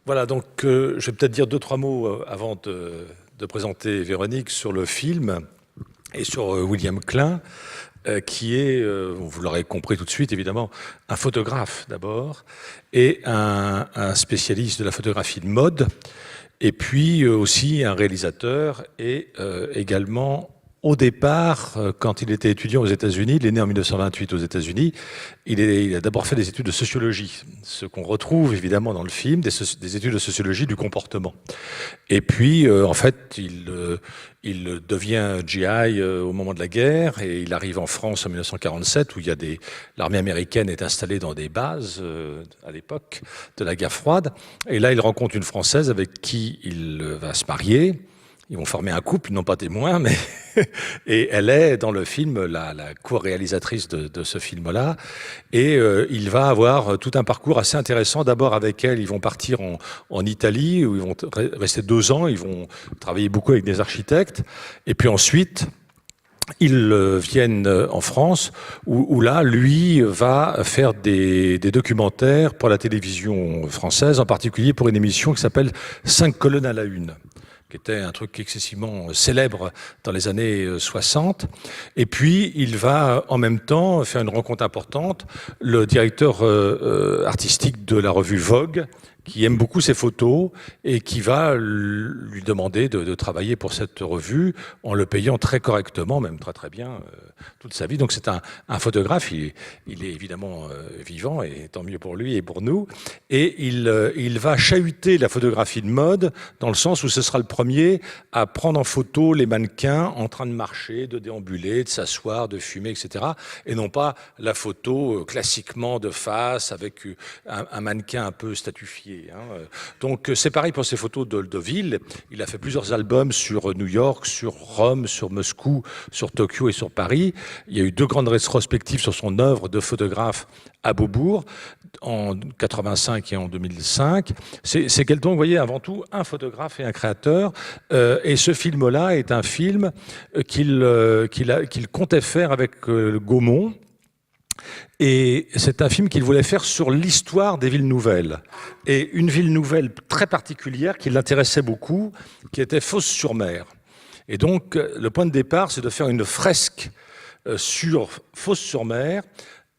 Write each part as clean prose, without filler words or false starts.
Voilà, donc je vais peut-être dire deux, trois mots avant de présenter Véronique sur le film et sur William Klein, qui est, vous l'aurez compris tout de suite évidemment, un photographe d'abord et un spécialiste de la photographie de mode, et puis aussi un réalisateur et également. Au départ, quand il était étudiant aux États-Unis, il est né en 1928 aux États-Unis, il a d'abord fait des études de sociologie, ce qu'on retrouve évidemment dans le film, des études de sociologie du comportement. Et puis, en fait, il devient GI au moment de la guerre et il arrive en France en 1947 où l'armée américaine est installée dans des bases à l'époque de la guerre froide. Et là, il rencontre une Française avec qui il va se marier. Ils vont former un couple, non pas témoin, mais et elle est dans le film la co-réalisatrice de ce film-là. Et il va avoir tout un parcours assez intéressant. D'abord avec elle, ils vont partir en Italie où ils vont rester 2 ans. Ils vont travailler beaucoup avec des architectes. Et puis ensuite, ils viennent en France où là, lui va faire des documentaires pour la télévision française, en particulier pour une émission qui s'appelle 5 colonnes à la une, qui était un truc excessivement célèbre dans les années 60. Et puis, il va en même temps faire une rencontre importante, le directeur artistique de la revue Vogue, qui aime beaucoup ses photos et qui va lui demander de travailler pour cette revue en le payant très correctement, même très très bien, toute sa vie. Donc c'est un photographe, il est évidemment vivant, et tant mieux pour lui et pour nous. Et il va chahuter la photographie de mode dans le sens où ce sera le premier à prendre en photo les mannequins en train de marcher, de déambuler, de s'asseoir, de fumer, etc. Et non pas la photo classiquement de face avec un mannequin un peu statufié. Donc c'est pareil pour ses photos de ville. Il a fait plusieurs albums sur New York, sur Rome, sur Moscou, sur Tokyo et sur Paris. Il y a eu 2 grandes rétrospectives sur son œuvre de photographe à Beaubourg en 85 et en 2005. C'est donc, vous voyez, avant tout un photographe et un créateur. Et ce film-là est un film qu'il comptait faire avec Gaumont. Et c'est un film qu'il voulait faire sur l'histoire des villes nouvelles. Et une ville nouvelle très particulière qui l'intéressait beaucoup, qui était Fos-sur-Mer. Et donc, le point de départ, c'est de faire une fresque sur Fos-sur-Mer,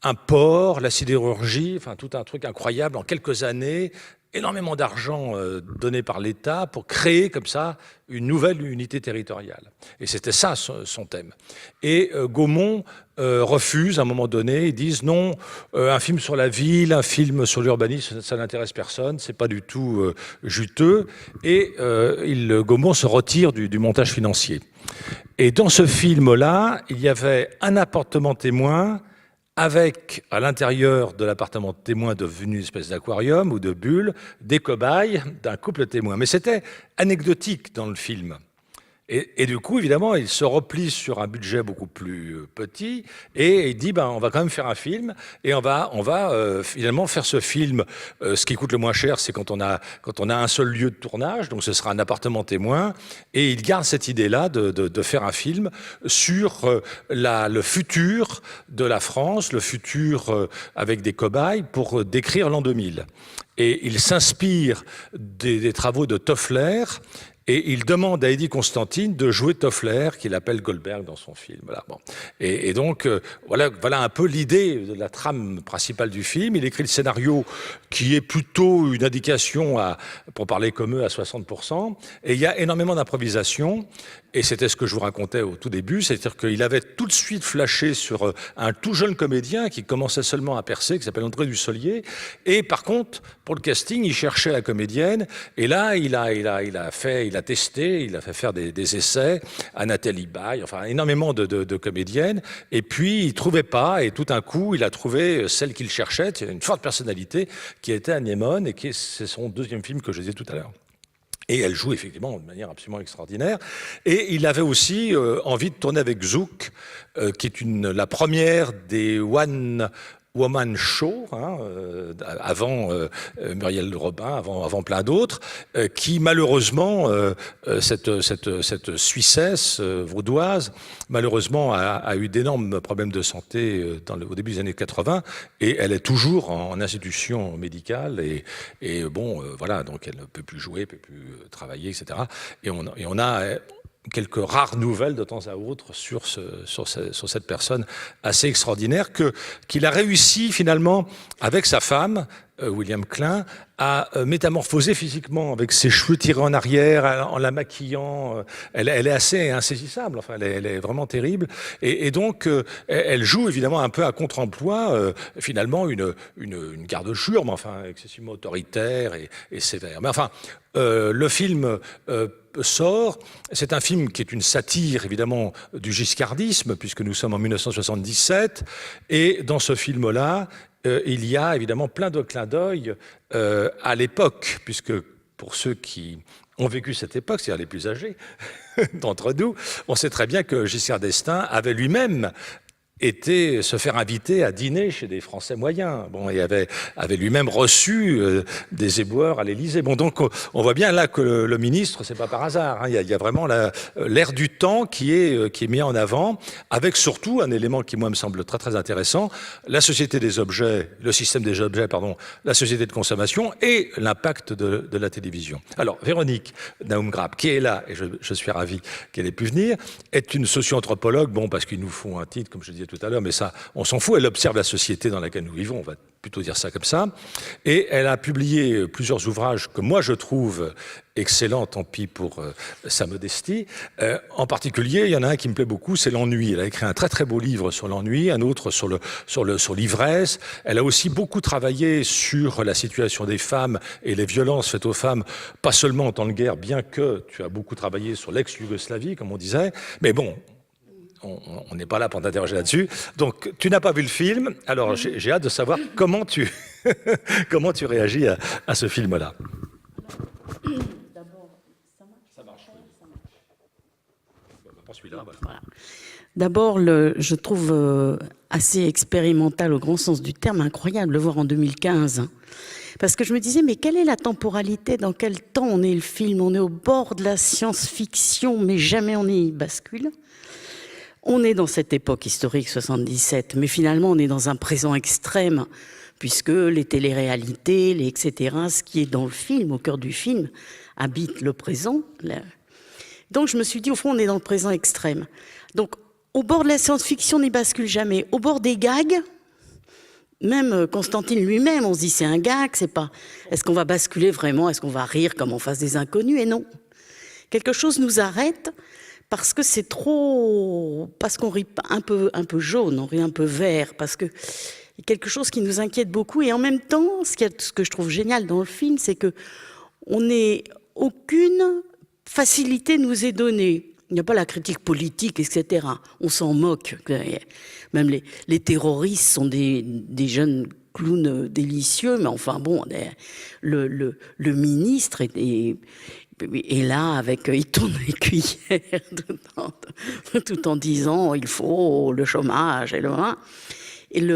un port, la sidérurgie, enfin tout un truc incroyable en quelques années, énormément d'argent donné par l'État pour créer comme ça une nouvelle unité territoriale. Et c'était ça son thème. Et Gaumont refuse à un moment donné, ils disent non, un film sur la ville, un film sur l'urbanisme, ça n'intéresse personne, c'est pas du tout juteux. Et Gaumont se retire du montage financier. Et dans ce film-là, il y avait un appartement témoin avec, à l'intérieur de l'appartement témoin devenu une espèce d'aquarium ou de bulle, des cobayes d'un couple témoin. Mais c'était anecdotique dans le film. Et du coup, évidemment, il se replie sur un budget beaucoup plus petit et il dit, on va quand même faire un film et on va finalement faire ce film. Ce qui coûte le moins cher, c'est quand on a un seul lieu de tournage, donc ce sera un appartement témoin. Et il garde cette idée-là de faire un film sur le futur de la France, le futur avec des cobayes pour décrire l'an 2000. Et il s'inspire des travaux de Toffler. Et il demande à Eddie Constantine de jouer Toffler, qu'il appelle Goldberg dans son film. Voilà. Bon. Et donc, voilà un peu l'idée de la trame principale du film. Il écrit le scénario qui est plutôt une indication, pour parler comme eux, à 60%. Et il y a énormément d'improvisation. Et c'était ce que je vous racontais au tout début, c'est-à-dire qu'il avait tout de suite flashé sur un tout jeune comédien qui commençait seulement à percer, qui s'appelle André Dussolier. Et par contre, pour le casting, il cherchait la comédienne. Et là, il a testé, il a fait faire des essais à Nathalie Baye, enfin énormément de comédiennes. Et puis, il ne trouvait pas. Et tout d'un coup, il a trouvé celle qu'il cherchait, une forte personnalité, qui était Anémone, et c'est son 2e film que je disais tout à l'heure. Et elle joue effectivement de manière absolument extraordinaire. Et il avait aussi envie de tourner avec Zouk, qui est la première des One woman show, hein, avant Muriel Robin, avant plein d'autres, qui malheureusement, cette Suissesse vaudoise, malheureusement a eu d'énormes problèmes de santé au début des années 80, et elle est toujours en institution médicale, et bon, voilà, donc elle ne peut plus jouer, peut plus travailler, etc. Et on a quelques rares nouvelles de temps à autre sur cette personne assez extraordinaire qu'il a réussi finalement avec sa femme, William Klein, à métamorphoser physiquement avec ses cheveux tirés en arrière, en la maquillant. Elle est assez insaisissable, enfin, elle est vraiment terrible. Et donc, elle joue évidemment un peu à contre-emploi, finalement, une garde-chure, mais enfin, excessivement autoritaire et sévère. Mais enfin, le film sort. C'est un film qui est une satire, évidemment, du giscardisme, puisque nous sommes en 1977. Et dans ce film-là, il y a évidemment plein de clins d'œil à l'époque, puisque pour ceux qui ont vécu cette époque, c'est-à-dire les plus âgés d'entre nous, on sait très bien que Giscard d'Estaing avait lui-même était se faire inviter à dîner chez des Français moyens. Bon, et avait lui-même reçu des éboueurs à l'Élysée. Bon, donc on voit bien là que le ministre, c'est pas par hasard. Hein. Il y a vraiment l'air du temps qui est mis en avant, avec surtout un élément qui moi me semble très très intéressant: la société des objets, le système des objets, pardon, la société de consommation et l'impact de la télévision. Alors Véronique Naum-Grappe, qui est là, et je suis ravi qu'elle ait pu venir, est une socio-anthropologue. Bon, parce qu'il nous faut un titre, comme je disais tout à l'heure, mais ça, on s'en fout. Elle observe la société dans laquelle nous vivons, on va plutôt dire ça comme ça. Et elle a publié plusieurs ouvrages que moi je trouve excellents, tant pis pour sa modestie. En particulier, il y en a un qui me plaît beaucoup, c'est l'ennui. Elle a écrit un très très beau livre sur l'ennui, un autre sur l'ivresse. Elle a aussi beaucoup travaillé sur la situation des femmes et les violences faites aux femmes, pas seulement en temps de guerre, bien que tu as beaucoup travaillé sur l'ex-Yougoslavie, comme on disait, mais bon, on n'est pas là pour t'interroger là-dessus. Donc, tu n'as pas vu le film, alors j'ai hâte de savoir comment tu, comment tu réagis à ce film-là. D'abord, ça marche. Pas celui-là, voilà. Voilà. D'abord, je trouve assez expérimental au grand sens du terme, incroyable de le voir en 2015. Parce que je me disais, mais quelle est la temporalité, dans quel temps on est le film? On est au bord de la science-fiction, mais jamais on y bascule. On est dans cette époque historique 77, mais finalement on est dans un présent extrême, puisque les téléréalités, etc., ce qui est dans le film, au cœur du film, habite le présent. Donc je me suis dit, au fond, on est dans le présent extrême. Donc au bord de la science-fiction, on n'y bascule jamais. Au bord des gags, même Constantine lui-même, on se dit c'est un gag, c'est pas... Est-ce qu'on va basculer vraiment? Est-ce qu'on va rire comme en face des inconnus? Et non. Quelque chose nous arrête parce que c'est trop... Parce qu'on rit un peu jaune, on rit un peu vert, parce que il y a quelque chose qui nous inquiète beaucoup. Et en même temps, ce que je trouve génial dans le film, c'est que aucune facilité nous est donnée. Il n'y a pas la critique politique, etc. On s'en moque. Même les terroristes sont des jeunes clowns délicieux, mais enfin bon, le ministre est là avec, il tourne les cuillères tout en disant il faut le chômage et il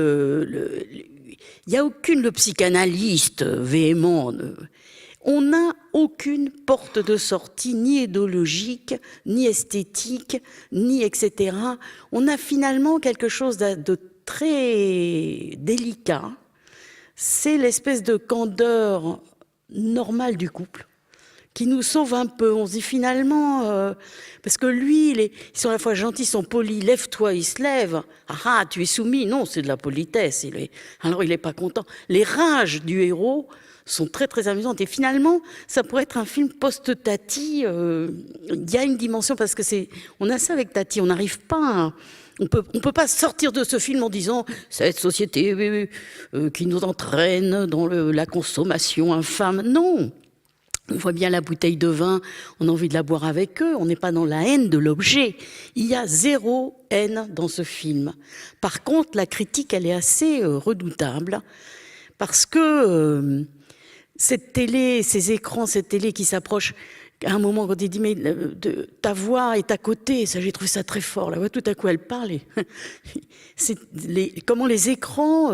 n'y a aucune, le psychanalyste véhément. On n'a aucune porte de sortie, ni idéologique, ni esthétique, ni etc. On a finalement quelque chose de très délicat. C'est l'espèce de candeur normale du couple qui nous sauve un peu. On se dit finalement, parce que lui, ils sont à la fois gentils, ils sont polis, lève-toi, il se lève. Ah, tu es soumis. Non, c'est de la politesse. Alors il n'est pas content. Les rages du héros sont très très amusantes. Et finalement, ça pourrait être un film post-Tati. Il y a une dimension, parce que on a ça avec Tati, on n'arrive pas on peut pas sortir de ce film en disant cette société qui nous entraîne dans la consommation infâme. Non. On voit bien la bouteille de vin, on a envie de la boire avec eux, on n'est pas dans la haine de l'objet. Il y a zéro haine dans ce film. Par contre, la critique, elle est assez redoutable, parce que cette télé, ces écrans, cette télé qui s'approche, à un moment, quand il dit, mais ta voix est à côté, ça, j'ai trouvé ça très fort. La voix, tout à coup, elle parle. Et c'est comment les écrans,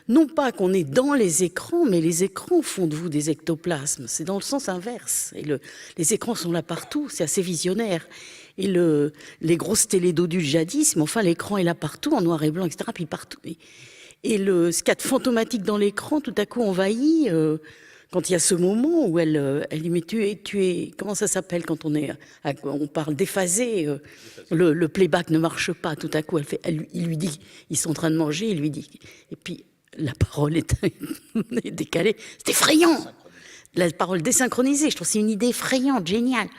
non pas qu'on est dans les écrans, mais les écrans font de vous des ectoplasmes. C'est dans le sens inverse. Et les écrans sont là partout, c'est assez visionnaire. Et les grosses télédos du djihadisme, enfin, l'écran est là partout, en noir et blanc, etc. Puis partout. Et ce qu'il y a de fantomatique dans l'écran, tout à coup, envahit. Quand il y a ce moment où elle dit, mais tu es, comment ça s'appelle quand on parle déphasé, le playback ne marche pas, tout à coup, il lui dit, ils sont en train de manger, il lui dit, et puis la parole est décalée, c'est effrayant, la parole désynchronisée, je trouve que c'est une idée effrayante, géniale,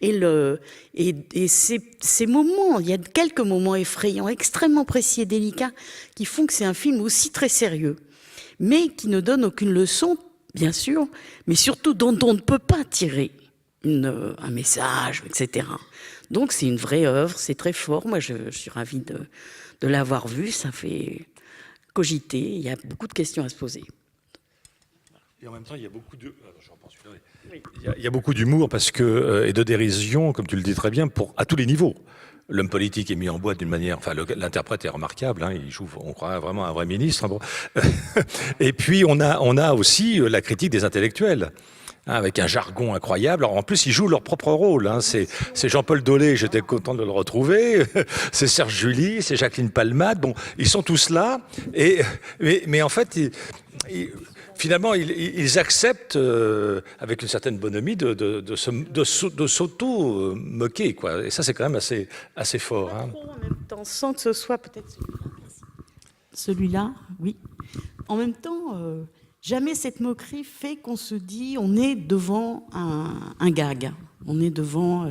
et ces moments, il y a quelques moments effrayants, extrêmement précis et délicats, qui font que c'est un film aussi très sérieux, mais qui ne donne aucune leçon, bien sûr, mais surtout dont on ne peut pas tirer un message, etc. Donc c'est une vraie œuvre, c'est très fort. Moi, je suis ravie de l'avoir vu. Ça fait cogiter. Il y a beaucoup de questions à se poser. Et en même temps, il y a beaucoup de... Il y a beaucoup d'humour parce que, et de dérision, comme tu le dis très bien, à tous les niveaux. L'homme politique est mis en boîte d'une manière... Enfin, l'interprète est remarquable, hein, il joue, on croit vraiment un vrai ministre. Hein, bon. Et puis, on a aussi la critique des intellectuels, hein, avec un jargon incroyable. Alors, en plus, ils jouent leur propre rôle. Hein. C'est Jean-Paul Dolé, j'étais content de le retrouver. C'est Serge July, c'est Jacqueline Palmade. Bon, ils sont tous là. Mais en fait... Finalement, ils acceptent, avec une certaine bonhomie, de s'auto-moquer, quoi. Et ça, c'est quand même assez fort. Hein. En même temps, sans que ce soit peut-être celui-là, oui. En même temps, jamais cette moquerie fait qu'on se dit on est devant un gag, on est devant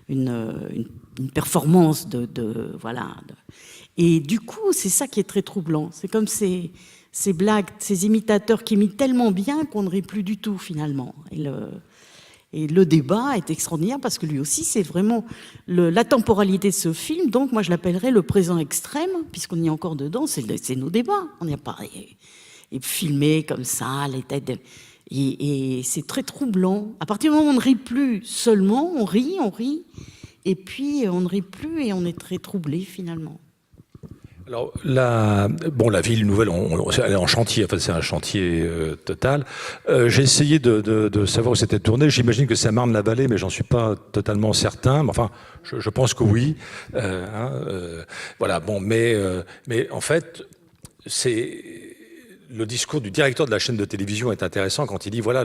une performance voilà. Et du coup, c'est ça qui est très troublant. C'est comme ces blagues, ces imitateurs qui imitent tellement bien qu'on ne rit plus du tout finalement. Et le débat est extraordinaire parce que lui aussi, c'est vraiment la temporalité de ce film. Donc moi, je l'appellerais le présent extrême, puisqu'on y est encore dedans, c'est nos débats. On n'y a pas et filmé comme ça, les têtes... Et c'est très troublant. À partir du moment où on ne rit plus seulement, on rit, et puis on ne rit plus et on est très troublé finalement. Alors, la ville nouvelle, elle est en chantier, enfin, c'est un chantier total. J'ai essayé de savoir où c'était tourné. J'imagine que c'est à Marne-la-Vallée, mais j'en suis pas totalement certain. Mais enfin, je pense que oui. Voilà, bon, mais en fait, le discours du directeur de la chaîne de télévision est intéressant quand il dit, voilà,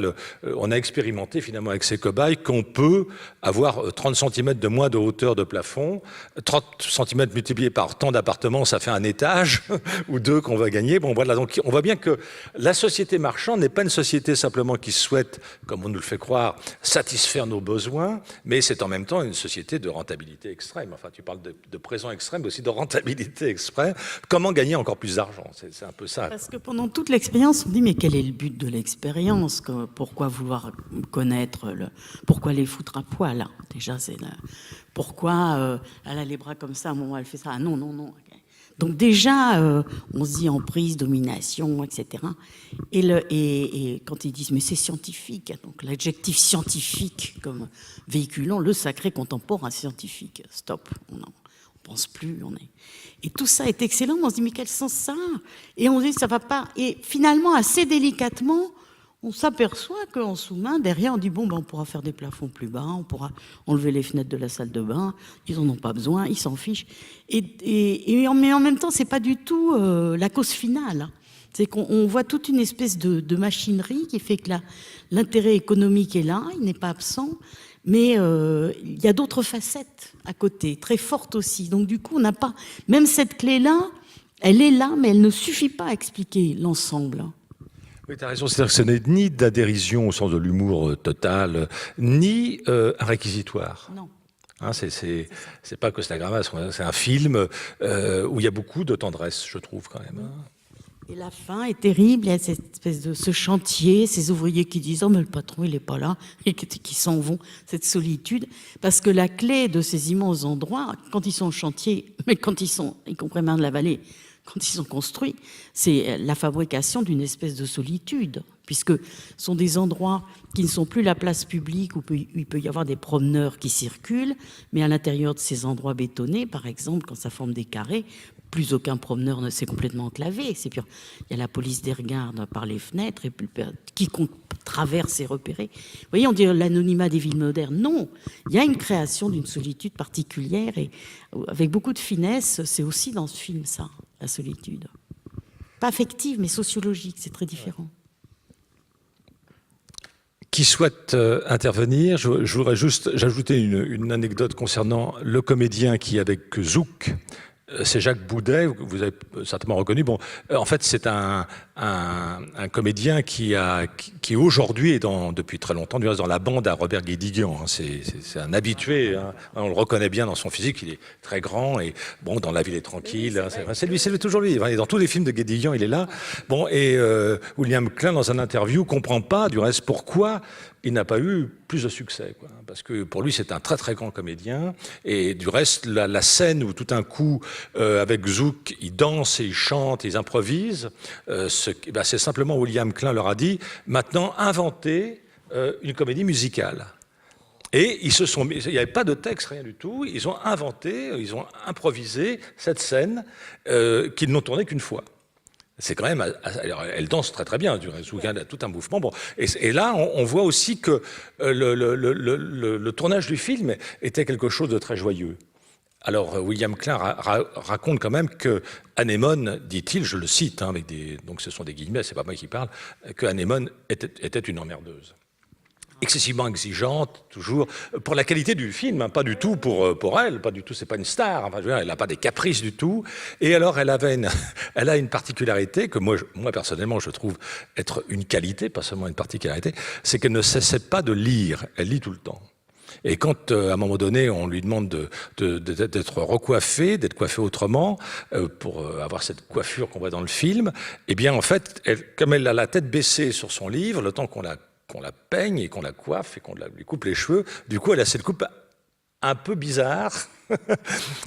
on a expérimenté finalement avec ces cobayes qu'on peut avoir 30 cm de moins de hauteur de plafond, 30 cm multiplié par tant d'appartements, ça fait un étage ou deux qu'on va gagner. Bon voilà, donc on voit bien que la société marchande n'est pas une société simplement qui souhaite, comme on nous le fait croire, satisfaire nos besoins, mais c'est en même temps une société de rentabilité extrême. Enfin, tu parles de présent extrême, mais aussi de rentabilité extrême. Comment gagner encore plus d'argent? C'est un peu ça. Parce que pendant toute l'expérience, on dit mais quel est le but de l'expérience? Pourquoi vouloir connaître pourquoi les foutre à poil? Déjà, c'est pourquoi elle a les bras comme ça, à un moment elle fait ça. Ah, non. Donc déjà, on se dit emprise, domination, etc. Et quand ils disent mais c'est scientifique, donc l'adjectif scientifique comme véhiculant le sacré contemporain scientifique. Stop, on pense plus, Et tout ça est excellent, on se dit mais quel sens ça? Et on se dit ça va pas. Et finalement, assez délicatement, on s'aperçoit qu'en sous-main, derrière, on dit bon, ben, on pourra faire des plafonds plus bas, on pourra enlever les fenêtres de la salle de bain, ils en ont pas besoin, ils s'en fichent. Mais en même temps, c'est pas du tout la cause finale. C'est qu'on voit toute une espèce de machinerie qui fait que l'intérêt économique est là, il n'est pas absent. Mais il y a d'autres facettes à côté, très fortes aussi. Donc du coup, on n'a pas... Même cette clé-là, elle est là, mais elle ne suffit pas à expliquer l'ensemble. Oui, tu as raison. C'est-à-dire que ce n'est ni de la dérision au sens de l'humour total, ni un réquisitoire. Non. Hein, c'est pas Costa Gravas, c'est un film où il y a beaucoup de tendresse, je trouve, quand même. Et la fin est terrible, il y a cette espèce de ce chantier, ces ouvriers qui disent « Oh, mais le patron, il n'est pas là », et qui s'en vont, cette solitude. Parce que la clé de ces immenses endroits, quand ils sont au chantier, mais quand ils sont, y compris Marne-la-Vallée, quand ils sont construits, c'est la fabrication d'une espèce de solitude, puisque ce sont des endroits qui ne sont plus la place publique où il peut y avoir des promeneurs qui circulent, mais à l'intérieur de ces endroits bétonnés, par exemple, quand ça forme des carrés, plus aucun promeneur ne s'est complètement enclavé. C'est pur. Il y a la police des regards par les fenêtres et quiconque traverse est repéré. Vous voyez, on dit l'anonymat des villes modernes. Non, il y a une création d'une solitude particulière et avec beaucoup de finesse. C'est aussi dans ce film ça, la solitude. Pas affective, mais sociologique. C'est très différent. Qui souhaite intervenir? Je voudrais juste ajouter une anecdote concernant le comédien qui est avec Zouk. C'est Jacques Boudet, vous avez certainement reconnu. Bon, en fait, c'est un comédien qui aujourd'hui est depuis très longtemps dans la bande à Robert Guédiguian. C'est un habitué. Hein. On le reconnaît bien dans son physique. Il est très grand et bon, dans La Ville est tranquille. C'est lui, toujours lui. Dans tous les films de Guédiguian, il est là. Bon, et William Klein, dans un interview, comprend pas, du reste, pourquoi il n'a pas eu plus de succès, quoi. Parce que pour lui, c'est un très très grand comédien. Et du reste, la scène où tout d'un coup, avec Zouk, ils dansent et ils chantent, ils improvisent, c'est simplement William Klein leur a dit, maintenant inventez une comédie musicale. Et il n'y avait pas de texte, rien du tout. Ils ont inventé, ils ont improvisé cette scène qu'ils n'ont tournée qu'une fois. C'est quand même... Alors, elle danse très très bien, du reste, il y a tout un mouvement. Bon. Et là, on voit aussi que le tournage du film était quelque chose de très joyeux. Alors, William Klein raconte quand même que Anémone, dit-il, je le cite, hein, donc ce sont des guillemets, c'est pas moi qui parle, que Anémone était une emmerdeuse. Excessivement exigeante, toujours, pour la qualité du film, hein, pas du tout pour elle, pas du tout, c'est pas une star, enfin, elle n'a pas des caprices du tout. Et alors, elle a une particularité que moi personnellement, je trouve être une qualité, pas seulement une particularité, c'est qu'elle ne cessait pas de lire, elle lit tout le temps. Et quand, à un moment donné, on lui demande d'être recoiffée, d'être coiffée autrement, pour avoir cette coiffure qu'on voit dans le film, eh bien, en fait, comme elle a la tête baissée sur son livre, le temps qu'on la peigne et qu'on la coiffe et qu'on lui coupe les cheveux, du coup, elle a cette coupe un peu bizarre.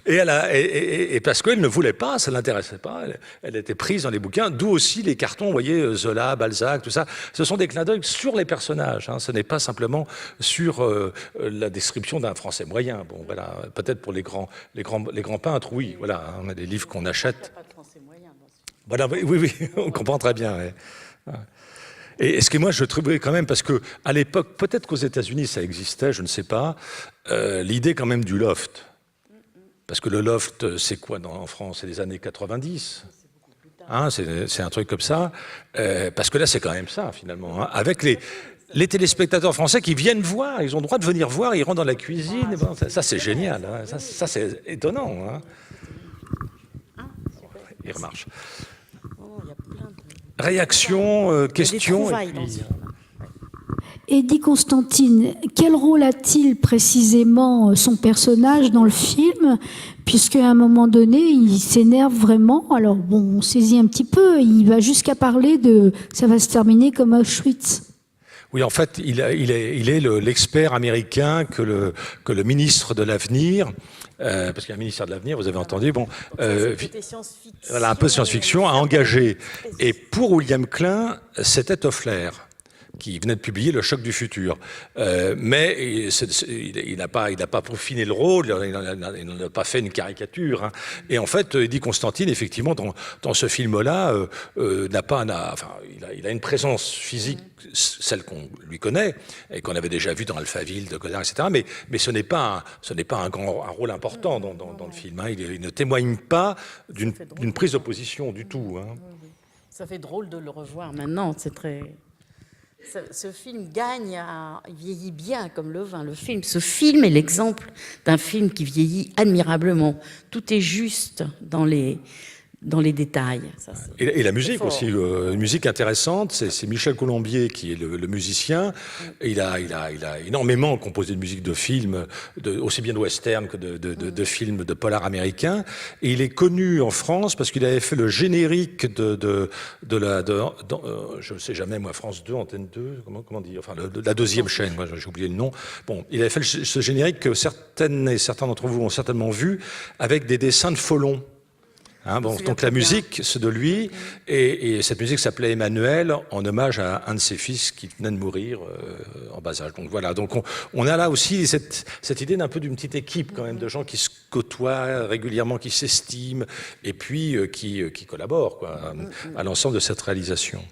et parce qu'elle ne voulait pas, ça ne l'intéressait pas, elle était prise dans les bouquins, d'où aussi les cartons, vous voyez, Zola, Balzac, tout ça, ce sont des clins d'œil sur les personnages, hein, ce n'est pas simplement sur la description d'un Français moyen. Bon, voilà, peut-être pour les grands peintres, oui, voilà, on a des livres qu'on achète. Il n'y a pas de Français moyen. Voilà, oui, on comprend très bien. Ouais. Et ce que moi je trouvais quand même, parce que à l'époque, peut-être qu'aux États-Unis ça existait, je ne sais pas, l'idée quand même du loft. Parce que le loft, c'est quoi en France? C'est les années 90. Hein, c'est un truc comme ça. Parce que là, c'est quand même ça, finalement. Hein, avec les téléspectateurs français qui viennent voir, ils ont le droit de venir voir, ils rentrent dans la cuisine. Ah, bon, ça c'est génial. Hein, ça c'est étonnant. Hein. Il remarche. Réaction, question. Eddie Constantine, quel rôle a-t-il précisément son personnage dans le film? Puisqu'à un moment donné, il s'énerve vraiment. Alors bon, on saisit un petit peu, il va jusqu'à parler de « ça va se terminer comme Auschwitz ». Oui, en fait, il est l'expert américain que le ministre de l'Avenir, parce qu'il y a un ministère de l'Avenir, vous avez entendu, bon, voilà, un peu science-fiction, a engagé. Et pour William Klein, c'était Toffler, qui venait de publier Le Choc du futur. Mais il n'a pas peaufiné le rôle, il n'a pas fait une caricature. Hein. Et en fait, Eddie Constantine, effectivement, dans ce film-là, il a une présence physique, celle qu'on lui connaît, et qu'on avait déjà vue dans Alphaville, de Godard, etc. Mais ce n'est pas un rôle important dans le film. Hein. Il ne témoigne pas d'une prise de position du tout. Hein. Ça fait drôle de le revoir maintenant, c'est très... Ce film il vieillit bien comme le vin. Ce film est l'exemple d'un film qui vieillit admirablement. Tout est juste dans les détails. Ça, et la musique aussi, une musique intéressante, c'est Michel Colombier qui est le musicien. Il a énormément composé de musique de films, aussi bien de western que de films de polar américains. Et il est connu en France parce qu'il avait fait le générique je ne sais jamais moi, France 2, Antenne 2, comment dire, enfin la deuxième chaîne, moi j'ai oublié le nom. Bon, il avait fait ce générique que certaines et certains d'entre vous ont certainement vu avec des dessins de Folon. Hein, bon, donc la musique, c'est de lui, et cette musique s'appelait Emmanuel, en hommage à un de ses fils qui venait de mourir en bas âge. Donc voilà, donc on a là aussi cette idée d'un peu d'une petite équipe quand même, de gens qui se côtoient régulièrement, qui s'estiment, et puis qui collaborent quoi, à l'ensemble de cette réalisation.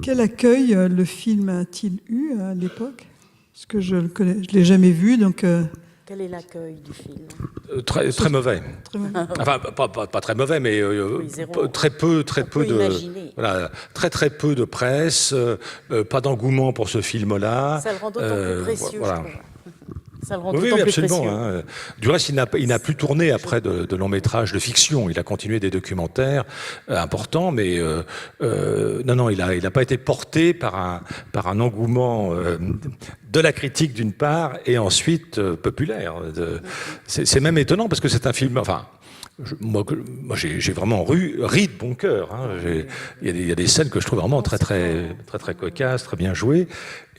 Quel accueil le film a-t-il eu à l'époque? Parce que je ne l'ai jamais vu, donc... Quel est l'accueil du film? Très mauvais. Très mauvais. Enfin, pas très mauvais, mais très peu de, voilà, très peu de presse, pas d'engouement pour ce film-là. Ça le rend d'autant plus précieux, voilà. je trouve. Ça le rend Oui, d'autant plus absolument. précieux. Hein. Du reste, il n'a plus tourné après de longs métrages de fiction. Il a continué des documentaires importants, mais non, il n'a pas été porté par un engouement de la critique d'une part et ensuite populaire. C'est même étonnant parce que c'est un film. Enfin. Moi, j'ai vraiment ri de bon cœur. Hein. Il y a des scènes que je trouve vraiment très cocasses, très bien jouées.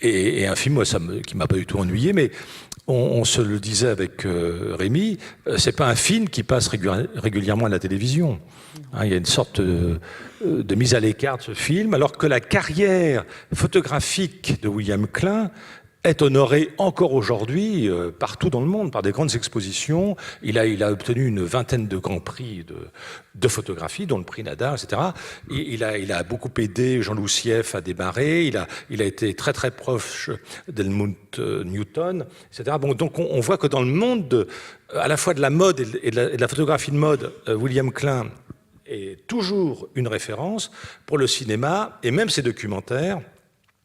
Et un film, moi, qui m'a pas du tout ennuyé, mais on se le disait avec Rémi, c'est pas un film qui passe régulièrement à la télévision. Hein, il y a une sorte de mise à l'écart de ce film, alors que la carrière photographique de William Klein est honoré encore aujourd'hui partout dans le monde par des grandes expositions. Il a obtenu une vingtaine de grands prix de photographie, dont le prix Nadar, etc. Il a beaucoup aidé Jean Loussieff à démarrer. Il a été très proche d'Helmut Newton, etc. Bon, donc on voit que dans le monde à la fois de la mode et de la photographie de mode, William Klein est toujours une référence pour le cinéma et même ses documentaires.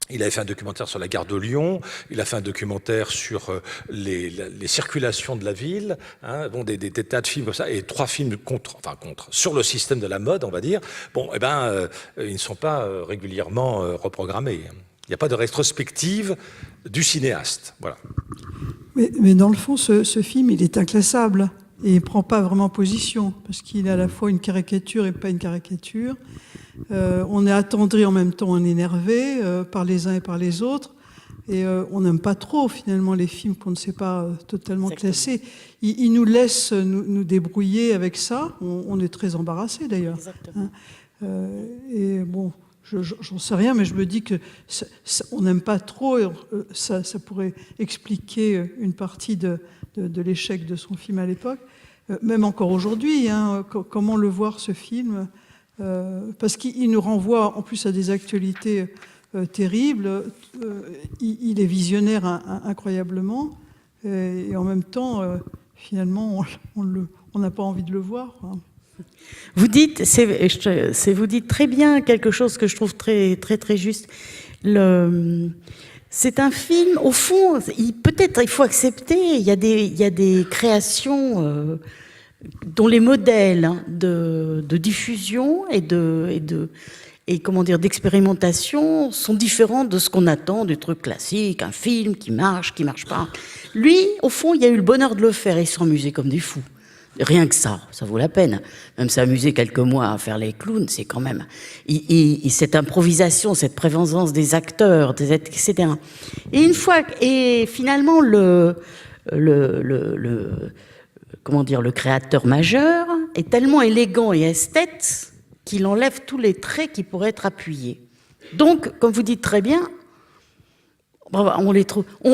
Il avait fait un documentaire sur la gare de Lyon, il a fait un documentaire sur les circulations de la ville, hein, bon, des tas de films comme ça, et 3 films sur le système de la mode, on va dire. Bon, ils ne sont pas régulièrement reprogrammés. Il n'y a pas de rétrospective du cinéaste. Voilà. Mais dans le fond, ce film, il est inclassable. Et il ne prend pas vraiment position, parce qu'il est à la fois une caricature et pas une caricature. On est attendri, en même temps on est énervé par les uns et par les autres. Et on n'aime pas trop, finalement, les films qu'on ne sait pas totalement classer. Il nous laisse nous débrouiller avec ça. On est très embarrassés, d'ailleurs. Hein, et bon, j'en sais rien, mais je me dis que on n'aime pas trop. Et ça pourrait expliquer une partie de l'échec de son film à l'époque. Même encore aujourd'hui, hein, comment le voir, ce film parce qu'il nous renvoie en plus à des actualités terribles. Il est visionnaire incroyablement. Et en même temps, finalement, on n'a pas envie de le voir. Hein. Vous dites très bien quelque chose que je trouve très juste. C'est un film, au fond, peut-être il faut accepter, il y a des créations dont les modèles de diffusion et d'expérimentation sont différents de ce qu'on attend du truc classique, un film qui marche pas. Lui, au fond, il y a eu le bonheur de le faire et ils se sont amusés comme des fous. Rien que ça vaut la peine. Même s'amuser quelques mois à faire les clowns, c'est quand même... cette improvisation, cette prévenance des acteurs, etc. Et finalement, le créateur majeur est tellement élégant et esthète qu'il enlève tous les traits qui pourraient être appuyés. Donc, comme vous dites très bien, on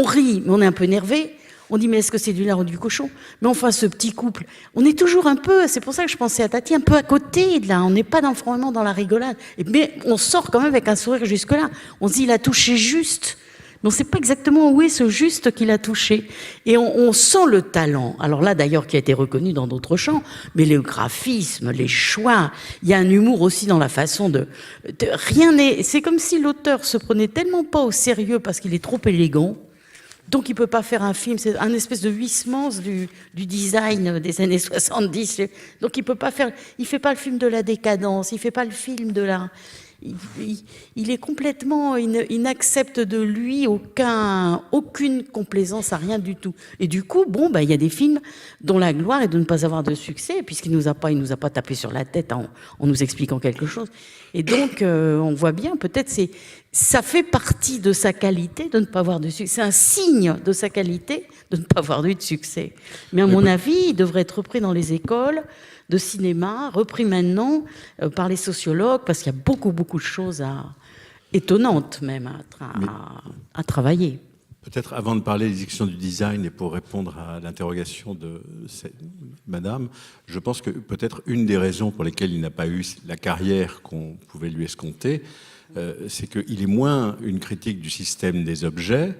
rit, mais on est un peu énervé. On dit, mais est-ce que c'est du lard ou du cochon? Mais enfin, ce petit couple, on est toujours un peu, c'est pour ça que je pensais à Tati, un peu à côté de là. On n'est pas vraiment dans la rigolade. Mais on sort quand même avec un sourire jusque-là. On se dit, il a touché juste. Mais on ne sait pas exactement où est ce juste qu'il a touché. Et on sent le talent. Alors là, d'ailleurs, qui a été reconnu dans d'autres champs, mais le graphisme, les choix, il y a un humour aussi dans la façon rien n'est... C'est comme si l'auteur se prenait tellement pas au sérieux parce qu'il est trop élégant. Donc, il ne peut pas faire un film, c'est un espèce de Huysmans du design des années 70. Donc, il ne fait pas le film de la décadence, il ne fait pas le film de la... Il est complètement... Il n'accepte de lui aucune complaisance à rien du tout. Et du coup, il y a des films dont la gloire est de ne pas avoir de succès, puisqu'il ne nous a pas tapé sur la tête en nous expliquant quelque chose. Et donc, on voit bien, peut-être, ça fait partie de sa qualité de ne pas avoir de succès. C'est un signe de sa qualité de ne pas avoir eu de succès. Mais à mon avis, il devrait être repris dans les écoles de cinéma, repris maintenant par les sociologues, parce qu'il y a beaucoup de choses étonnantes même à travailler. Peut-être avant de parler des questions du design et pour répondre à l'interrogation de madame, je pense que peut-être une des raisons pour lesquelles il n'a pas eu la carrière qu'on pouvait lui escompter, c'est qu'il est moins une critique du système des objets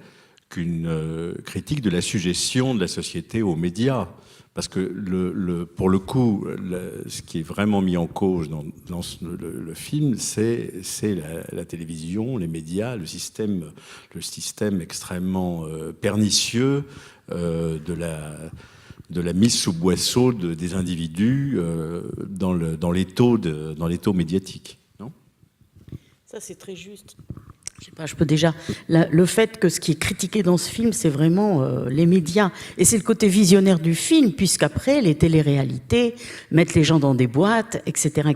qu'une critique de la suggestion de la société aux médias. Parce que pour le coup, ce qui est vraiment mis en cause dans le film, c'est la télévision, les médias, le système extrêmement pernicieux de la mise sous boisseau des individus dans l'étau médiatique. Non ? Ça, c'est très juste. Je sais pas, je peux déjà... Le fait que ce qui est critiqué dans ce film, c'est vraiment les médias. Et c'est le côté visionnaire du film, puisqu'après, les téléréalités, mettre les gens dans des boîtes, etc.,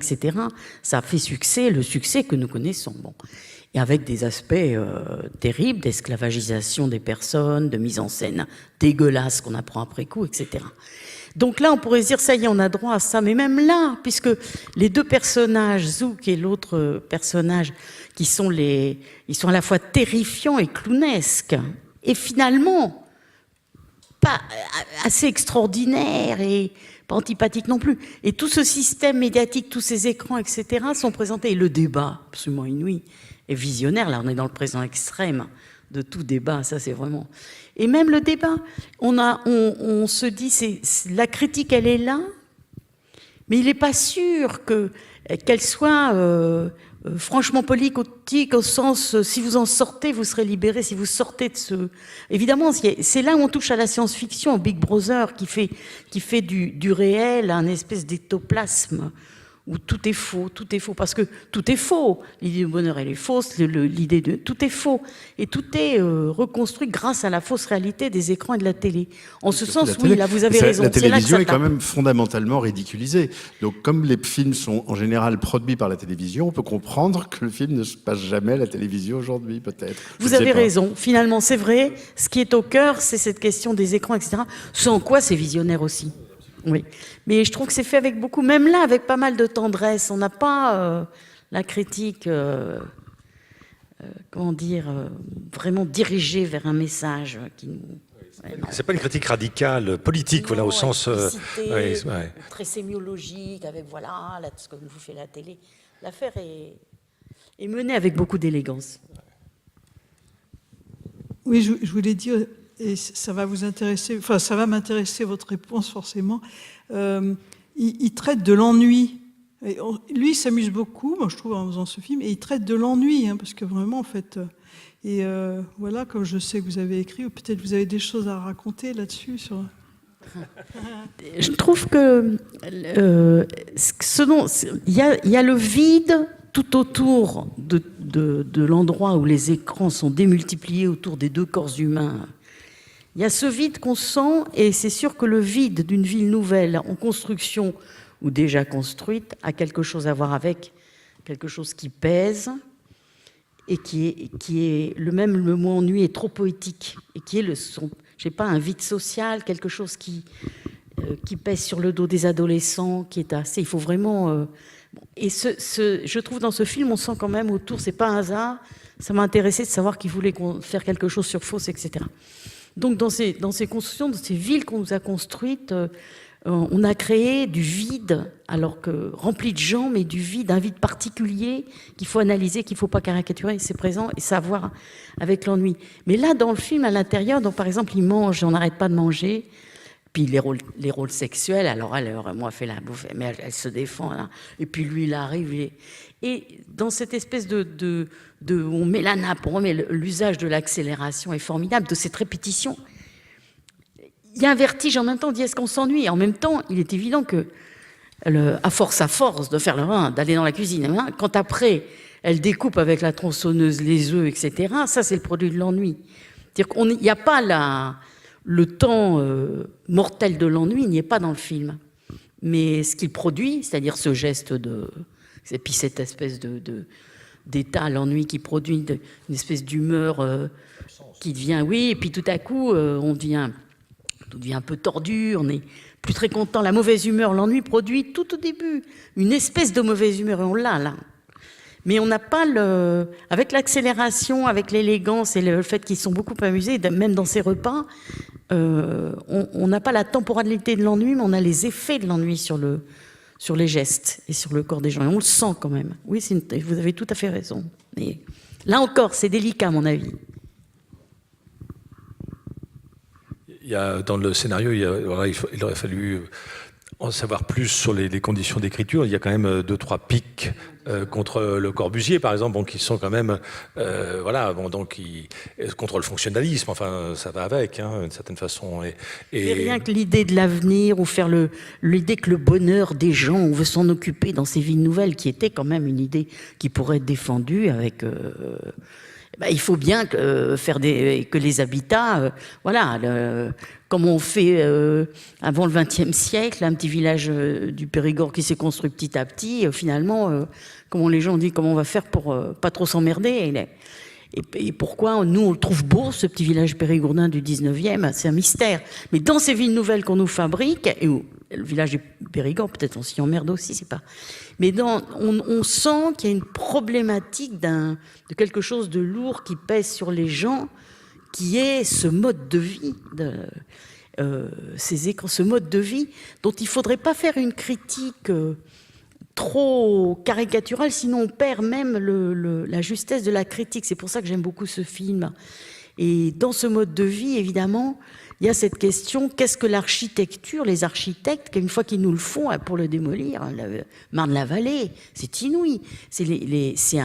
ça a fait succès, le succès que nous connaissons. Bon. Et avec des aspects terribles, d'esclavagisation des personnes, de mise en scène dégueulasse qu'on apprend après coup, etc. Donc là, on pourrait se dire, ça y est, on a droit à ça. Mais même là, puisque les deux personnages, Zouk et l'autre personnage, ils sont à la fois terrifiants et clownesques. Et finalement, pas assez extraordinaires et pas antipathiques non plus. Et tout ce système médiatique, tous ces écrans, etc., sont présentés. Et le débat, absolument inouï et visionnaire, là, on est dans le présent extrême de tout débat, ça c'est vraiment... Et même le débat, on se dit, la critique, elle est là, mais il n'est pas sûr qu'elle soit franchement politique au sens, si vous en sortez, vous serez libéré, si vous sortez de ce... Évidemment, c'est là où on touche à la science-fiction, au Big Brother, qui fait du réel un espèce d'étoplasme, où tout est faux, parce que tout est faux. L'idée du bonheur, elle est fausse, l'idée de... Tout est faux. Et tout est reconstruit grâce à la fausse réalité des écrans et de la télé. En ce sens, oui, là, vous avez raison. La télévision est quand même fondamentalement ridiculisée. Donc, comme les films sont en général produits par la télévision, on peut comprendre que le film ne se passe jamais à la télévision aujourd'hui, peut-être. Vous avez raison. Finalement, c'est vrai. Ce qui est au cœur, c'est cette question des écrans, etc. Sans quoi c'est visionnaire aussi. Oui, mais je trouve que c'est fait avec beaucoup, même là, avec pas mal de tendresse. On n'a pas la critique, vraiment dirigée vers un message qui nous... C'est pas une critique radicale, politique, Non, voilà, au sens... très sémiologique, avec voilà, là, ce que vous fait la télé. L'affaire est menée avec beaucoup d'élégance. Oui, je voulais dire... Et ça va vous intéresser, enfin ça va m'intéresser votre réponse forcément. Il traite de l'ennui. Lui, il s'amuse beaucoup, moi, je trouve, en faisant ce film, et il traite de l'ennui, hein, parce que vraiment, en fait, voilà, comme je sais que vous avez écrit, ou peut-être vous avez des choses à raconter là-dessus. Je trouve que il y a le vide tout autour de l'endroit où les écrans sont démultipliés autour des deux corps humains. Il y a ce vide qu'on sent, et c'est sûr que le vide d'une ville nouvelle en construction ou déjà construite a quelque chose à voir avec quelque chose qui pèse et qui est le mot ennui est trop poétique et qui est je sais pas, un vide social, quelque chose qui pèse sur le dos des adolescents, qui est assez. Il faut vraiment. Et je trouve dans ce film, on sent quand même autour, c'est pas un hasard. Ça m'a intéressé de savoir qu'il voulait faire quelque chose sur Fos, etc. Donc dans ces constructions, dans ces villes qu'on nous a construites, on a créé du vide, alors que rempli de gens, mais du vide, un vide particulier qu'il faut analyser, qu'il ne faut pas caricaturer, c'est présent et savoir avec l'ennui. Mais là, dans le film, à l'intérieur, donc par exemple, il mange, on n'arrête pas de manger, puis les rôles sexuels, alors elle aurait moi fait la bouffe, mais elle se défend, là. Et puis lui, il arrive, et dans cette espèce on met la nappe, on remet l'usage de l'accélération est formidable, de cette répétition. Il y a un vertige en même temps, on dit est-ce qu'on s'ennuie? Et en même temps, il est évident que, à force de faire le rein, d'aller dans la cuisine, hein, quand après, elle découpe avec la tronçonneuse les œufs, etc., ça c'est le produit de l'ennui. C'est-à-dire qu'il n'y a pas le temps mortel de l'ennui, il n'y est pas dans le film. Mais ce qu'il produit, c'est-à-dire ce geste et puis cette espèce de d'état, l'ennui qui produit une espèce d'humeur qui devient, oui, et puis tout à coup, on devient un peu tordu, on est plus très content. La mauvaise humeur, l'ennui produit tout au début une espèce de mauvaise humeur, et on l'a là. Mais on n'a pas avec l'accélération, avec l'élégance et le fait qu'ils sont beaucoup amusés, même dans ces repas, on n'a pas la temporalité de l'ennui, mais on a les effets de l'ennui sur les gestes et sur le corps des gens. Et on le sent quand même. Oui, vous avez tout à fait raison. Mais là encore, c'est délicat, à mon avis. Dans le scénario, il aurait fallu en savoir plus sur les conditions d'écriture. Il y a quand même 2-3 pics contre Le Corbusier, par exemple, qui sont quand même, contre le fonctionnalisme. Enfin, ça va avec, d'une certaine façon. Et rien que l'idée de l'avenir, ou faire l'idée que le bonheur des gens, on veut s'en occuper dans ces villes nouvelles, qui était quand même une idée qui pourrait être défendue avec. Il faut bien que les habitats, comme on fait avant le XXe siècle, un petit village du Périgord qui s'est construit petit à petit, finalement, comment les gens ont dit, comment on va faire pour pas trop s'emmerder et pourquoi nous, on le trouve beau, ce petit village périgourdin du 19e, c'est un mystère. Mais dans ces villes nouvelles qu'on nous fabrique, et où le village du Périgord, peut-être on s'y emmerde aussi, c'est pas... Mais on sent qu'il y a une problématique de quelque chose de lourd qui pèse sur les gens, qui est ce mode de vie, ces écrans, ce mode de vie dont il ne faudrait pas faire une critique trop caricaturale, sinon on perd même la justesse de la critique. C'est pour ça que j'aime beaucoup ce film. Et dans ce mode de vie, évidemment, il y a cette question, qu'est-ce que l'architecture, les architectes, qu'une fois qu'ils nous le font pour le démolir, Marne-la-Vallée, c'est inouï. C'est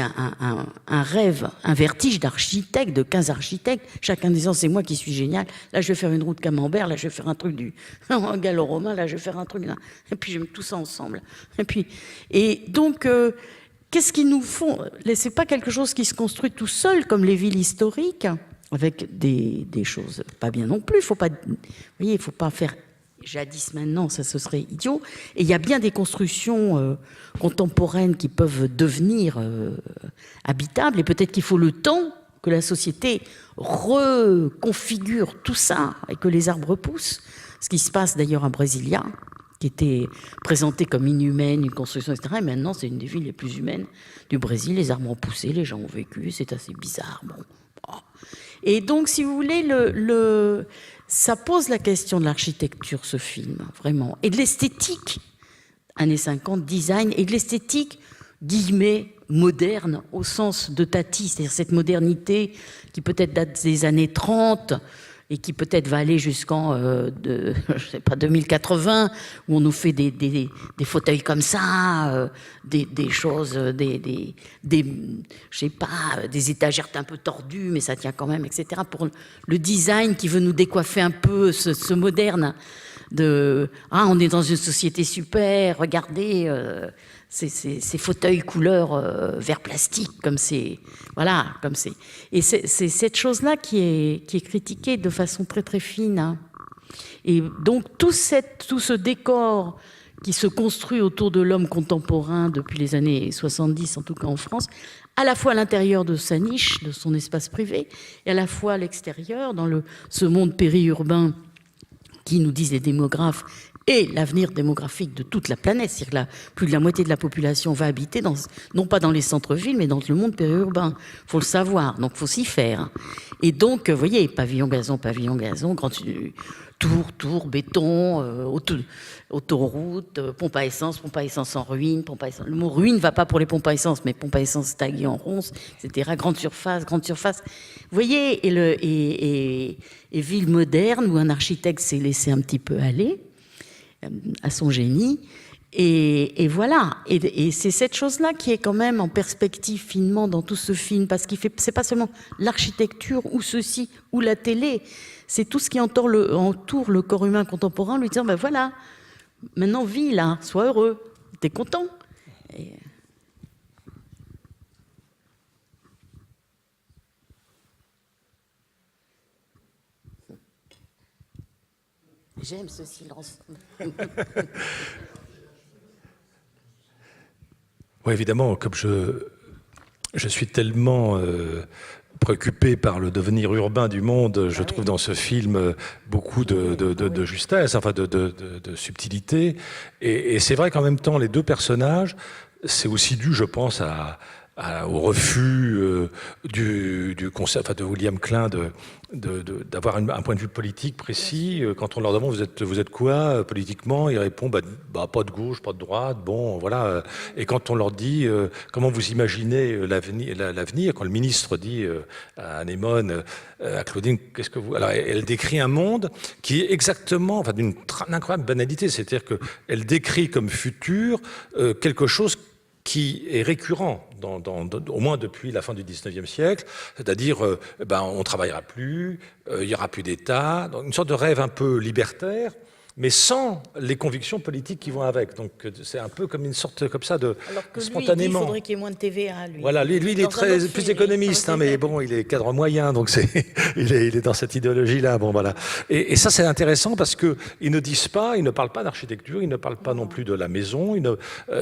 un rêve, un vertige d'architectes, de 15 architectes, chacun disant c'est moi qui suis génial, là je vais faire une route camembert, là je vais faire un truc un gallo-romain, là je vais faire un truc, là. Et puis je mets tout ça ensemble. Et donc, qu'est-ce qu'ils nous font? C'est pas quelque chose qui se construit tout seul, comme les villes historiques, avec des choses pas bien non plus. Vous voyez, il faut pas faire jadis maintenant, ça ce serait idiot. Et il y a bien des constructions contemporaines qui peuvent devenir habitables, et peut-être qu'il faut le temps que la société reconfigure tout ça et que les arbres poussent. Ce qui se passe d'ailleurs à Brasilia, qui était présentée comme inhumaine, une construction, etc. Et maintenant, c'est une des villes les plus humaines du Brésil. Les arbres ont poussé, les gens ont vécu, c'est assez bizarre. Bon. Et donc, si vous voulez, ça pose la question de l'architecture, ce film, vraiment. Et de l'esthétique, années 50, design, et de l'esthétique, guillemets, moderne, au sens de Tati, c'est-à-dire cette modernité qui peut-être date des années 30, et qui peut-être va aller jusqu'en 2080, où on nous fait des fauteuils comme ça, des choses, je sais pas, des étagères un peu tordues, mais ça tient quand même, etc. Pour le design qui veut nous décoiffer un peu, ce moderne on est dans une société super, regardez ces fauteuils couleur vert plastique, comme c'est, voilà, comme c'est. Et c'est cette chose-là qui est critiquée de façon très très fine. Hein. Et donc tout ce décor qui se construit autour de l'homme contemporain depuis les années 70, en tout cas en France, à la fois à l'intérieur de sa niche, de son espace privé, et à la fois à l'extérieur, dans ce monde périurbain qui, nous disent les démographes, est l'avenir démographique de toute la planète. C'est-à-dire que plus de la moitié de la population va habiter, non pas dans les centres-villes, mais dans le monde périurbain. Il faut le savoir, donc il faut s'y faire. Et donc, vous voyez, pavillon gazon, grand tour, béton, autoroute, pompe à essence en ruine, le mot ruine ne va pas pour les pompes à essence, mais pompe à essence taguée en ronce, etc. Grande surface. Vous voyez, et ville moderne où un architecte s'est laissé un petit peu aller à son génie. Et voilà. Et c'est cette chose-là qui est quand même en perspective finement dans tout ce film, parce c'est pas seulement l'architecture ou ceci ou la télé, c'est tout ce qui entoure le corps humain contemporain, lui disant, ben voilà, maintenant vis là, sois heureux, t'es content. J'aime ce silence. Oui, évidemment, comme je suis tellement préoccupé par le devenir urbain du monde, je trouve dans ce film beaucoup de justesse, enfin de subtilité. Et c'est vrai qu'en même temps, les deux personnages, c'est aussi dû, je pense, au refus du concept, enfin, de William Klein d'avoir un point de vue politique précis. Quand on leur demande vous êtes quoi politiquement, ils répondent pas de gauche, pas de droite, bon voilà. Et quand on leur dit comment vous imaginez l'avenir, quand le ministre dit à Anémone, à Claudine, qu'est-ce que vous... Alors elle décrit un monde qui est exactement, enfin d'une incroyable banalité, c'est-à-dire qu'elle décrit comme futur quelque chose qui est récurrent, au moins depuis la fin du 19e siècle, c'est-à-dire on ne travaillera plus, il n'y aura plus d'État, une sorte de rêve un peu libertaire, mais sans les convictions politiques qui vont avec. Donc c'est un peu comme une sorte comme ça de Alors que spontanément. lui, il faudrait qu'il y ait moins de TVA, lui. Voilà, lui il est plus économiste, mais bon, il est cadre moyen, donc il est dans cette idéologie-là. Bon, voilà. Et ça, c'est intéressant parce que ils ne parlent pas d'architecture, ils ne parlent pas non plus de la maison,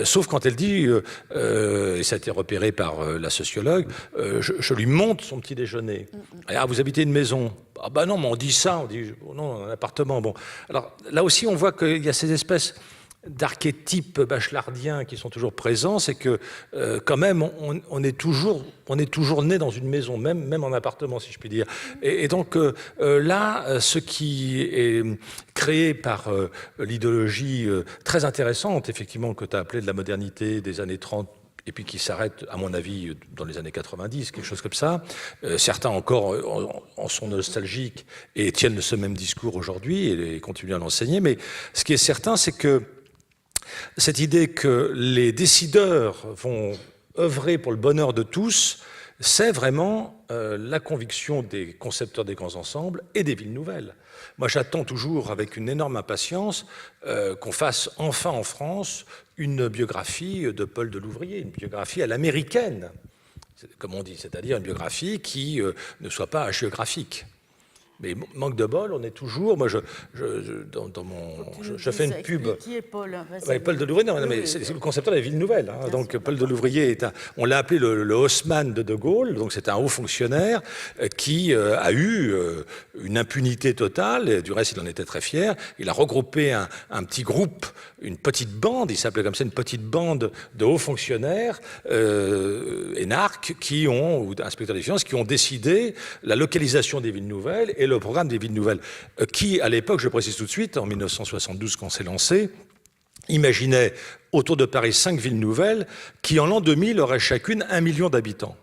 sauf quand elle dit, et ça a été repéré par la sociologue, je lui montre son petit déjeuner. Ah, vous habitez une maison? Ah ben non, mais on dit ça, on dit non, un appartement. Bon, alors là aussi, on voit qu'il y a ces espèces d'archétypes bachelardiens qui sont toujours présents, c'est que quand même on est toujours né dans une maison, même en appartement si je puis dire. Et donc là, ce qui est créé par l'idéologie très intéressante, effectivement, que tu as appelé de la modernité des années 30, et puis qui s'arrête, à mon avis, dans les années 90, quelque chose comme ça. Certains encore en sont nostalgiques et tiennent ce même discours aujourd'hui et continuent à l'enseigner. Mais ce qui est certain, c'est que cette idée que les décideurs vont œuvrer pour le bonheur de tous, c'est vraiment la conviction des concepteurs des grands ensembles et des villes nouvelles. Moi, j'attends toujours avec une énorme impatience qu'on fasse enfin en France une biographie de Paul Delouvrier, une biographie à l'américaine, comme on dit, c'est-à-dire une biographie qui ne soit pas hagiographique. Mais manque de bol, on est toujours. Moi, je fais une pub. Qui est Paul? Paul Delouvrier, non, mais c'est le concepteur des villes nouvelles. Hein. Donc, Paul Delouvrier on l'a appelé le Haussmann de Gaulle. Donc, c'est un haut fonctionnaire qui a eu une impunité totale. Et du reste, il en était très fier. Il a regroupé un petit groupe, une petite bande. Il s'appelait comme ça une petite bande de hauts fonctionnaires, énarques, ou inspecteurs des finances, qui ont décidé la localisation des villes nouvelles et le programme des villes nouvelles, qui, à l'époque, je précise tout de suite, en 1972, quand c'est lancé, imaginait autour de Paris 5 villes nouvelles qui, en l'an 2000, auraient chacune 1 million d'habitants.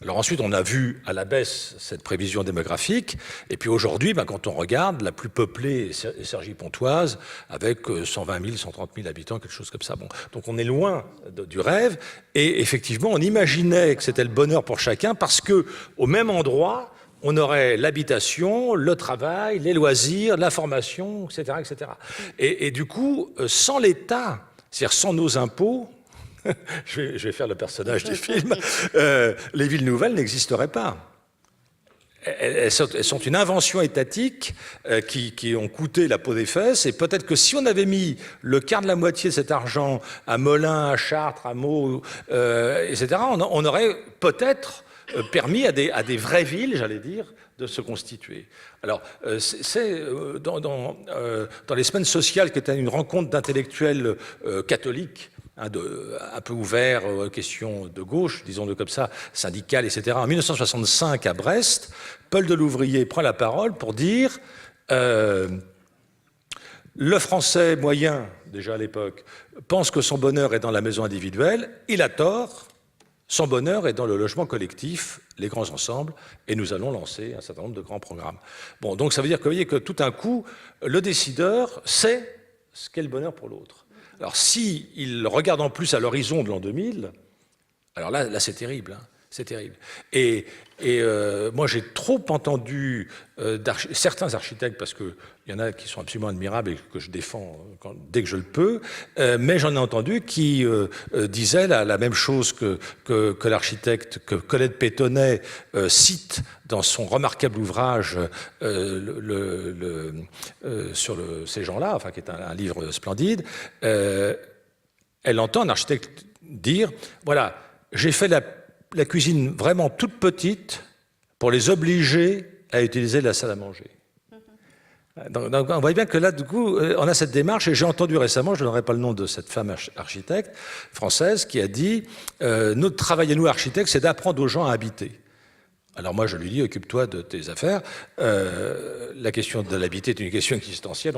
Alors ensuite, on a vu à la baisse cette prévision démographique, et puis aujourd'hui, quand on regarde, la plus peuplée est Cergy-Pontoise, avec 120 000, 130 000 habitants, quelque chose comme ça. Bon, donc on est loin du rêve, et effectivement, on imaginait que c'était le bonheur pour chacun, parce que au même endroit, on aurait l'habitation, le travail, les loisirs, la formation, etc. etc. Et du coup, sans l'État, c'est-à-dire sans nos impôts, je vais faire le personnage du film, les villes nouvelles n'existeraient pas. Elles sont une invention étatique qui ont coûté la peau des fesses, et peut-être que si on avait mis le quart de la moitié de cet argent à Melun, à Chartres, à Meaux, etc., on aurait peut-être permis à des vraies villes, j'allais dire, de se constituer. Alors, c'est dans les semaines sociales, qui était une rencontre d'intellectuels catholiques, un peu ouverts aux questions de gauche, disons-le comme ça, syndicales, etc. En 1965, à Brest, Paul Delouvrier prend la parole pour dire le Français moyen, déjà à l'époque, pense que son bonheur est dans la maison individuelle, il a tort. Son bonheur est dans le logement collectif, les grands ensembles, et nous allons lancer un certain nombre de grands programmes. Bon, donc ça veut dire que, vous voyez, que tout d'un coup, le décideur sait ce qu'est le bonheur pour l'autre. Alors s'il regarde en plus à l'horizon de l'an 2000, alors là c'est terrible, hein, c'est terrible. Et moi j'ai trop entendu certains architectes, parce qu'il y en a qui sont absolument admirables et que je défends dès que je le peux, mais j'en ai entendu qui disaient la même chose que l'architecte que Colette Pétonnet cite dans son remarquable ouvrage sur ces gens-là, enfin, qui est un livre splendide. Elle entend un architecte dire, voilà, j'ai fait la cuisine vraiment toute petite pour les obliger à utiliser la salle à manger. Donc, on voit bien que là, du coup, on a cette démarche, et j'ai entendu récemment, je ne donnerai pas le nom de cette femme architecte française, qui a dit notre travail à nous, architectes, c'est d'apprendre aux gens à habiter. Alors moi, je lui dis, occupe-toi de tes affaires. La question de l'habiter est une question existentielle.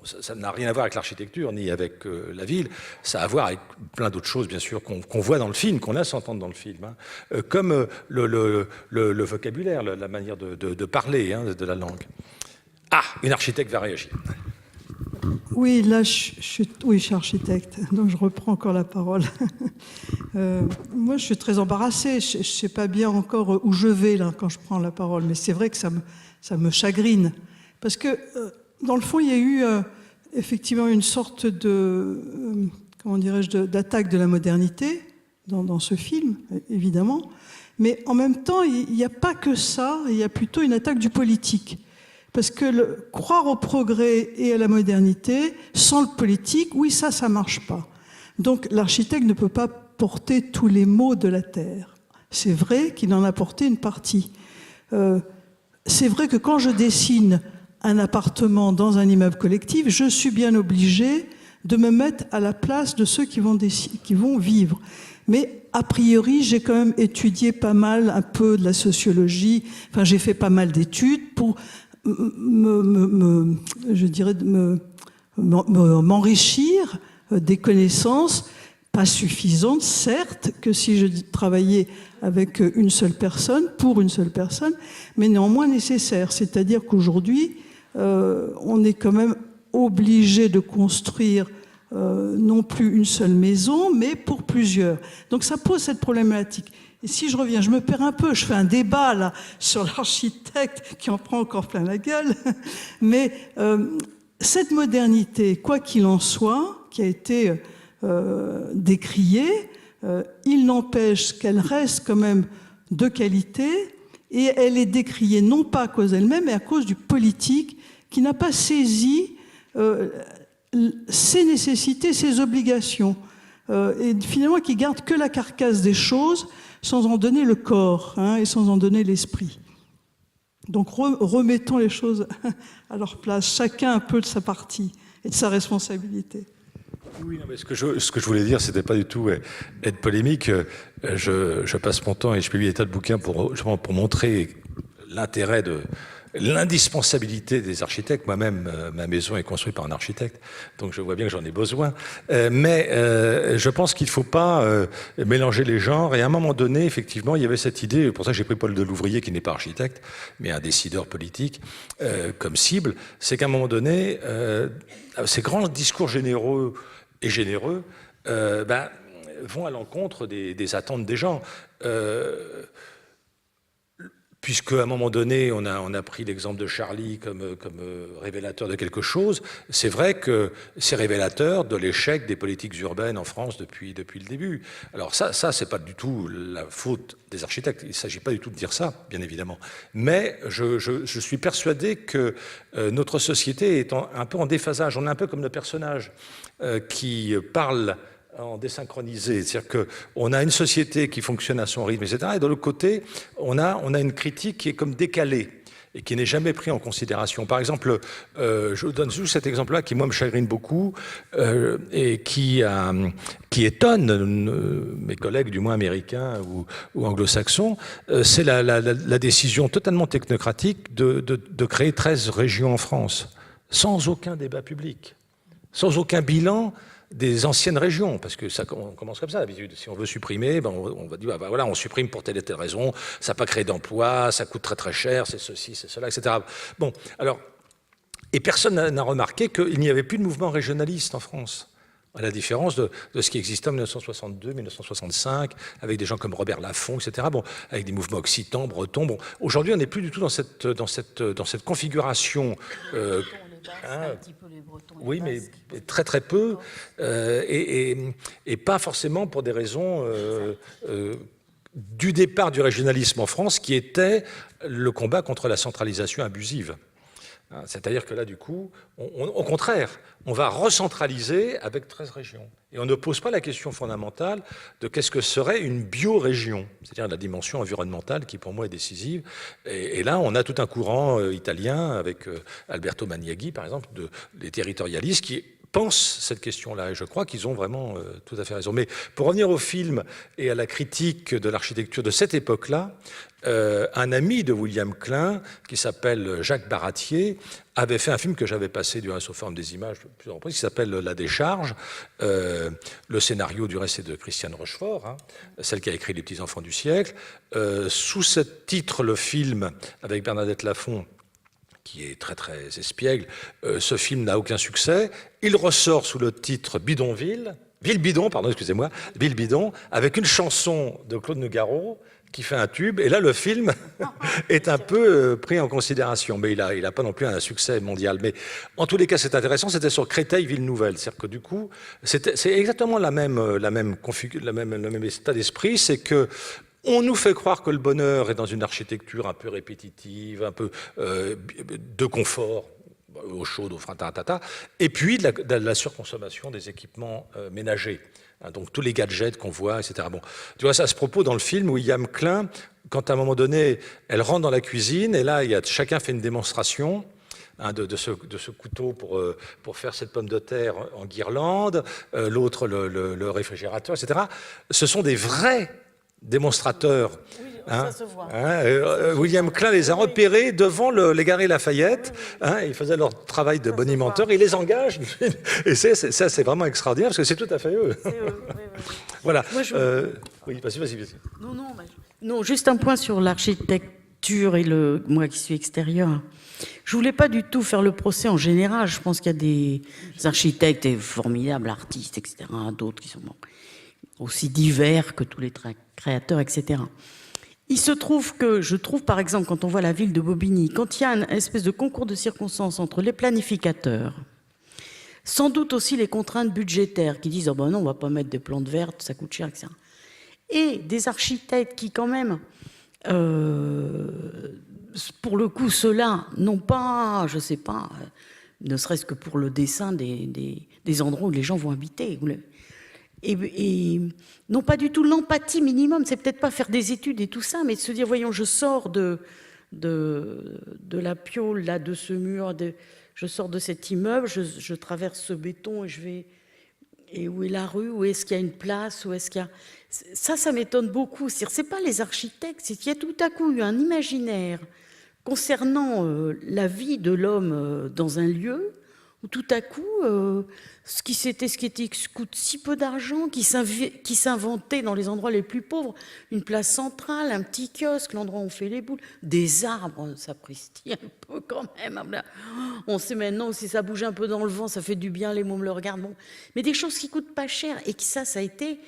Ça n'a rien à voir avec l'architecture, ni avec la ville. Ça a à voir avec plein d'autres choses, bien sûr, qu'on voit dans le film, qu'on laisse entendre dans le film. Hein. Comme le vocabulaire, la manière de parler, hein, de la langue. Ah, une architecte va réagir. Oui, là, je suis architecte, donc je reprends encore la parole. Moi, je suis très embarrassée. Je ne sais pas bien encore où je vais là quand je prends la parole, mais c'est vrai que ça me chagrine. Parce que, dans le fond, il y a eu effectivement une sorte de, comment dirais-je, d'attaque de la modernité dans ce film, évidemment. Mais en même temps, il n'y a pas que ça, il y a plutôt une attaque du politique. Parce que croire au progrès et à la modernité, sans le politique, oui, ça ne marche pas. Donc l'architecte ne peut pas porter tous les maux de la terre. C'est vrai qu'il en a porté une partie. C'est vrai que quand je dessine un appartement dans un immeuble collectif, je suis bien obligé de me mettre à la place de ceux qui vont vivre. Mais a priori, j'ai quand même étudié pas mal, un peu de la sociologie, enfin j'ai fait pas mal d'études pour m'enrichir des connaissances, pas suffisantes, certes, que si je travaillais avec une seule personne, pour une seule personne, mais néanmoins nécessaires. C'est-à-dire qu'aujourd'hui, on est quand même obligé de construire non plus une seule maison, mais pour plusieurs. Donc ça pose cette problématique. Et si je reviens, je me perds un peu, je fais un débat là sur l'architecte qui en prend encore plein la gueule, mais cette modernité, quoi qu'il en soit, qui a été décriée, il n'empêche qu'elle reste quand même de qualité, et elle est décriée non pas à cause d'elle-même, mais à cause du politique qui n'a pas saisi ses nécessités, ses obligations, et finalement qui garde que la carcasse des choses, sans en donner le corps, hein, et sans en donner l'esprit. Donc remettons les choses à leur place, chacun un peu de sa partie et de sa responsabilité. Oui, non, mais ce que je voulais dire, c'était pas du tout être polémique. Je passe mon temps et je publie des tas de bouquins pour montrer l'intérêt de l'indispensabilité des architectes. Moi-même, ma maison est construite par un architecte, donc je vois bien que j'en ai besoin. Mais je pense qu'il ne faut pas mélanger les genres. Et à un moment donné, effectivement, il y avait cette idée, pour ça que j'ai pris Paul Delouvrier, qui n'est pas architecte, mais un décideur politique, comme cible, c'est qu'à un moment donné, ces grands discours généreux et généreux vont à l'encontre des attentes des gens. Puisque à un moment donné, on a pris l'exemple de Charlie comme révélateur de quelque chose, c'est vrai que c'est révélateur de l'échec des politiques urbaines en France depuis le début. Alors ça c'est pas du tout la faute des architectes, il ne s'agit pas du tout de dire ça, bien évidemment. Mais je suis persuadé que notre société est un peu en déphasage. On est un peu comme le personnage qui parle en désynchronisé, c'est-à-dire qu'on a une société qui fonctionne à son rythme, etc. Et de l'autre côté, on a une critique qui est comme décalée et qui n'est jamais prise en considération. Par exemple, je vous donne juste cet exemple-là qui, moi, me chagrine beaucoup et qui étonne mes collègues, du moins américains ou anglo-saxons. C'est la décision totalement technocratique de créer 13 régions en France, sans aucun débat public, sans aucun bilan des anciennes régions, parce que ça on commence comme ça d'habitude. Si on veut supprimer, on va dire voilà, on supprime pour telle et telle raison, ça n'a pas créé d'emploi, ça coûte très très cher, c'est ceci, c'est cela, etc. Bon, alors, et personne n'a remarqué qu'il n'y avait plus de mouvement régionaliste en France, à la différence de ce qui existait en 1962, 1965, avec des gens comme Robert Laffont, etc. Bon, avec des mouvements occitans, bretons. Bon, aujourd'hui, on n'est plus du tout dans cette configuration. Un petit peu les Bretons, oui, mais très très peu, et pas forcément pour des raisons du départ du régionalisme en France, qui était le combat contre la centralisation abusive. Hein, c'est-à-dire que là, du coup, au contraire, on va recentraliser avec 13 régions. Et on ne pose pas la question fondamentale de qu'est-ce que serait une biorégion, c'est-à-dire la dimension environnementale qui, pour moi, est décisive. Et là, on a tout un courant italien avec Alberto Maniaghi, par exemple, des territorialistes qui pensent cette question-là. Et je crois qu'ils ont vraiment tout à fait raison. Mais pour revenir au film et à la critique de l'architecture de cette époque-là, un ami de William Klein, qui s'appelle Jacques Baratier, avait fait un film que j'avais passé sous forme des images plusieurs reprises, qui s'appelle La Décharge. Le scénario, du reste, est de Christiane Rochefort, hein, celle qui a écrit Les Petits Enfants du siècle. Sous ce titre, le film, avec Bernadette Lafont, qui est très très espiègle, ce film n'a aucun succès. Il ressort sous le titre Bidonville, Ville Bidon, pardon, excusez-moi, Ville Bidon, avec une chanson de Claude Nougaro qui fait un tube. Et là, le film est un peu pris en considération. Mais il a pas non plus un succès mondial. Mais en tous les cas, c'est intéressant. C'était sur Créteil, ville nouvelle. C'est-à-dire que du coup, c'est exactement le même état d'esprit. C'est que on nous fait croire que le bonheur est dans une architecture un peu répétitive, un peu de confort, eau chaude, eau froide, et puis de la surconsommation des équipements ménagers. Hein, donc tous les gadgets qu'on voit, etc. Bon, tu vois, ça à ce propos, dans le film, William Klein, quand à un moment donné, elle rentre dans la cuisine, et là, chacun fait une démonstration hein, de ce couteau pour faire cette pomme de terre en guirlande, l'autre le réfrigérateur, etc. Ce sont des vrais démonstrateurs. Oui, hein, ça se voit. William Klein les a repérés devant les Galeries Lafayette. Hein, ils faisaient leur travail de bonimenteur. Ils les engagent. Et ça, c'est vraiment extraordinaire parce que c'est tout à fait eux. Oui. Voilà. Moi, Oui, vas-y. Non, juste un point sur l'architecture et moi qui suis extérieure. Je voulais pas du tout faire le procès en général. Je pense qu'il y a des architectes et formidables artistes, etc. D'autres qui sont aussi divers que tous les créateurs, etc. Il se trouve que, je trouve par exemple, quand on voit la ville de Bobigny, quand il y a une espèce de concours de circonstances entre les planificateurs, sans doute aussi les contraintes budgétaires qui disent « oh ben non, on va pas mettre des plantes vertes, ça coûte cher, etc. » et des architectes qui quand même, pour le coup, ceux-là n'ont pas, je sais pas, ne serait-ce que pour le dessin des endroits où les gens vont habiter, et non pas du tout l'empathie minimum, c'est peut-être pas faire des études et tout ça, mais de se dire, voyons, je sors de la piole, là, de ce mur, je sors de cet immeuble, je traverse ce béton et où est la rue, où est-ce qu'il y a une place, où est-ce qu'il y a... Ça m'étonne beaucoup. C'est pas les architectes, c'est qu'il y a tout à coup eu un imaginaire concernant la vie de l'homme dans un lieu, où tout à coup, ce qui coûte si peu d'argent, qui s'inventait dans les endroits les plus pauvres, une place centrale, un petit kiosque, l'endroit où on fait les boules, des arbres, ça sapristi un peu quand même. On sait maintenant, si ça bouge un peu dans le vent, ça fait du bien, les mômes le regardent. Bon. Mais des choses qui coûtent pas cher, et que ça a été...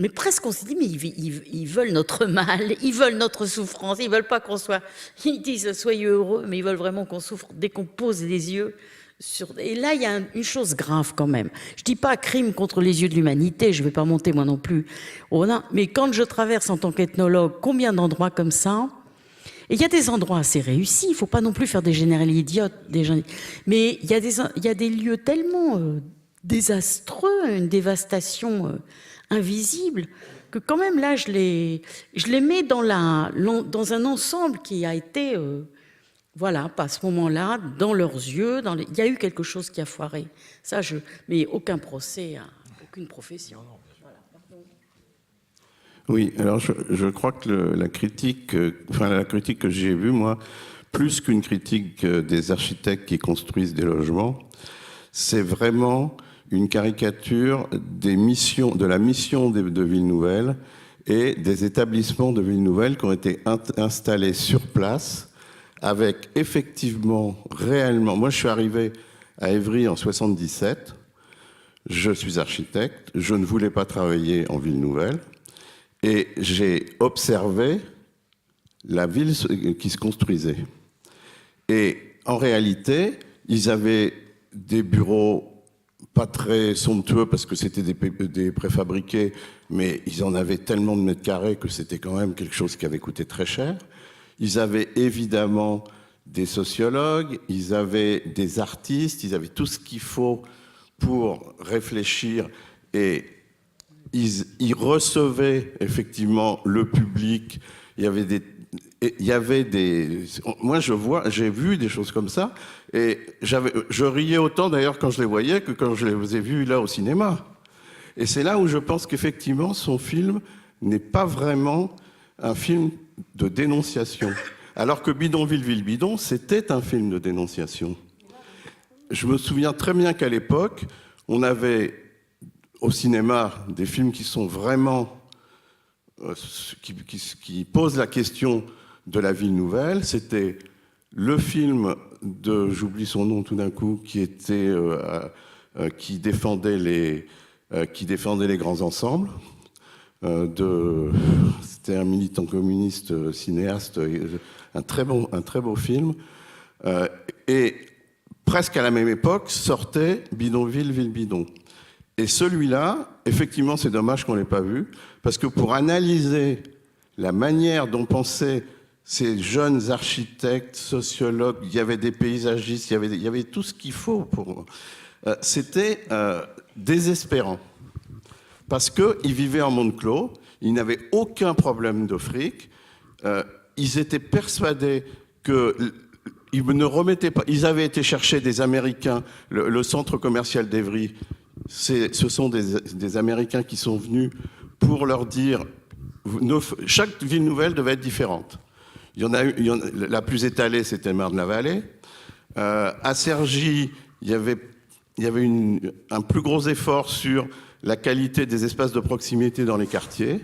Mais presque on s'est dit, mais ils veulent notre mal, ils veulent notre souffrance, ils veulent pas qu'on soit... Ils disent, soyez heureux, mais ils veulent vraiment qu'on souffre dès qu'on pose les yeux... Et là, il y a une chose grave quand même. Je ne dis pas crime contre les yeux de l'humanité, je ne vais pas monter moi non plus. Mais quand je traverse en tant qu'ethnologue combien d'endroits comme ça, et il y a des endroits assez réussis, il ne faut pas non plus faire des généralités idiotes, mais il y a des lieux tellement désastreux, une dévastation invisible, que quand même là, je les mets dans un ensemble qui a été... Voilà, à ce moment-là, dans leurs yeux, il y a eu quelque chose qui a foiré. Mais aucun procès à aucune profession. Voilà, oui, alors je crois que la critique que j'ai vue, moi, plus qu'une critique des architectes qui construisent des logements, c'est vraiment une caricature de la mission de Ville Nouvelle et des établissements de Ville Nouvelle qui ont été installés sur place, avec effectivement, réellement... Moi, je suis arrivé à Évry en 77, je suis architecte, je ne voulais pas travailler en ville nouvelle, et j'ai observé la ville qui se construisait. Et en réalité, ils avaient des bureaux pas très somptueux, parce que c'était des préfabriqués, mais ils en avaient tellement de mètres carrés que c'était quand même quelque chose qui avait coûté très cher. Ils avaient évidemment des sociologues, ils avaient des artistes, ils avaient tout ce qu'il faut pour réfléchir, et ils recevaient effectivement le public. Il y avait des moi j'ai vu des choses comme ça, et je riais autant d'ailleurs quand je les voyais que quand je les ai vus là au cinéma. Et c'est là où je pense qu'effectivement son film n'est pas vraiment un film de dénonciation, alors que Bidonville, Ville Bidon, c'était un film de dénonciation. Je me souviens très bien qu'à l'époque, on avait au cinéma des films qui sont vraiment qui posent la question de la ville nouvelle. C'était le film de, j'oublie son nom tout d'un coup, qui défendait les grands ensembles. C'était un militant communiste, cinéaste, un très beau film. Et presque à la même époque sortait Bidonville, Ville Bidon. Et celui-là, effectivement, c'est dommage qu'on ne l'ait pas vu, parce que pour analyser la manière dont pensaient ces jeunes architectes, sociologues, il y avait des paysagistes, il y avait tout ce qu'il faut pour... c'était désespérant. Parce qu'ils vivaient en monde clos, ils n'avaient aucun problème de fric, ils étaient persuadés qu'ils ne remettaient pas... Ils avaient été chercher des Américains, le centre commercial d'Evry, ce sont des Américains qui sont venus pour leur dire... Chaque ville nouvelle devait être différente. La plus étalée, c'était Marne-la-Vallée. À Cergy, il y avait un plus gros effort sur la qualité des espaces de proximité dans les quartiers.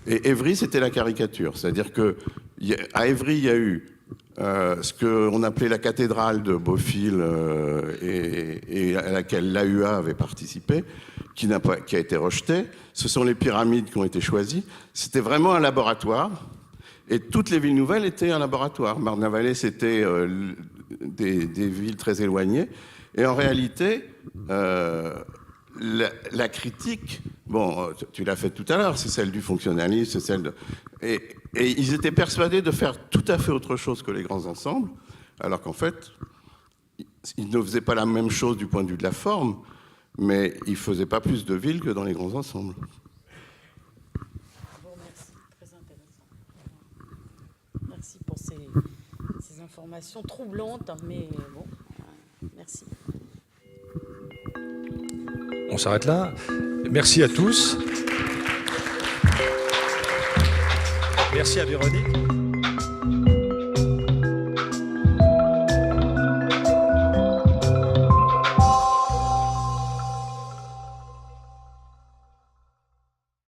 Et Évry, c'était la caricature. C'est-à-dire qu'à Évry, il y a eu ce qu'on appelait la cathédrale de Beaufil et à laquelle l'AUA avait participé, qui a été rejetée. Ce sont les pyramides qui ont été choisies. C'était vraiment un laboratoire. Et toutes les villes nouvelles étaient un laboratoire. Marne-la-Vallée, c'était des villes très éloignées. Et en réalité, la critique, bon, tu l'as faite tout à l'heure, c'est celle du fonctionnalisme, c'est celle de... Et ils étaient persuadés de faire tout à fait autre chose que les grands ensembles, alors qu'en fait, ils ne faisaient pas la même chose du point de vue de la forme, mais ils ne faisaient pas plus de villes que dans les grands ensembles. Merci, très intéressant. Merci pour ces informations troublantes, mais bon, merci. On s'arrête là. Merci à tous. Merci à Véronique.